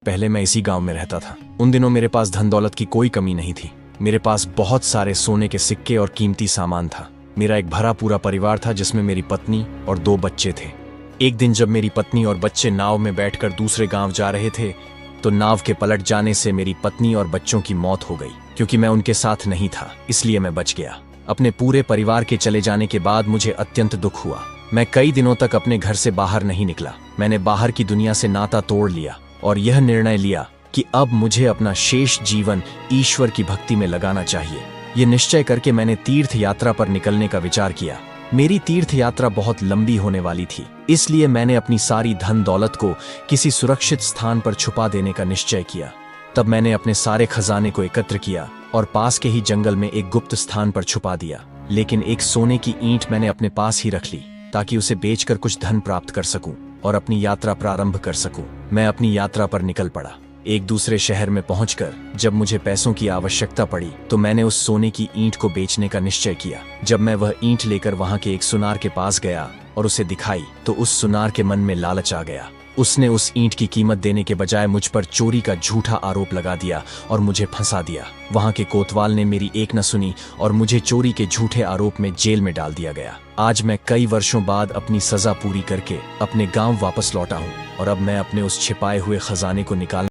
पहले मैं इसी गांव में रहता था। उन दिनों मेरे पास धन दौलत की कोई कमी नहीं थी। मेरे पास बहुत सारे सोने के सिक्के और कीमती सामान था। मेरा एक भरा पूरा परिवार था जिसमें मेरी पत्नी और 2 बच्चे थे। एक दिन जब मेरी पत्नी और बच्चे नाव में बैठकर दूसरे गांव जा रहे थे तो नाव के पलट जाने से मेरी पत्नी और बच्चों की मौत हो गई। क्योंकि मैं उनके साथ नहीं था इसलिए मैं बच गया। अपने पूरे परिवार के चले जाने के बाद मुझे अत्यंत दुख हुआ। मैं कई दिनों तक अपने घर से बाहर नहीं निकला। मैंने बाहर की दुनिया से नाता तोड़ लिया और यह निर्णय लिया कि अब मुझे अपना शेष जीवन ईश्वर की भक्ति में लगाना चाहिए। ये निश्चय करके मैंने तीर्थ यात्रा पर निकलने का विचार किया। मेरी तीर्थ यात्रा बहुत लंबी होने वाली थी, इसलिए मैंने अपनी सारी धन दौलत को किसी सुरक्षित स्थान पर छुपा देने का निश्चय किया। तब मैंने अपने सारे खजाने को एकत्र किया और पास के ही जंगल में एक गुप्त स्थान पर छुपा दिया। लेकिन एक सोने की ईंट मैंने अपने पास ही रख ली ताकि उसे बेचकर कुछ धन प्राप्त कर सकूं और अपनी यात्रा प्रारंभ कर सकूं। मैं अपनी यात्रा पर निकल पड़ा। एक दूसरे शहर में पहुंचकर जब मुझे पैसों की आवश्यकता पड़ी तो मैंने उस सोने की ईंट को बेचने का निश्चय किया। जब मैं वह ईंट लेकर वहां के एक सुनार के पास गया और उसे दिखाई तो उस सुनार के मन में लालच आ गया। उसने उस ईंट की कीमत देने के बजाय मुझ पर चोरी का झूठा आरोप लगा दिया और मुझे फंसा दिया। वहां के कोतवाल ने मेरी एक न सुनी और मुझे चोरी के झूठे आरोप में जेल में डाल दिया गया। आज मैं कई वर्षों बाद अपनी सजा पूरी करके अपने गांव वापस लौटा हूं और अब मैं अपने उस छिपाए हुए खजाने को निकाल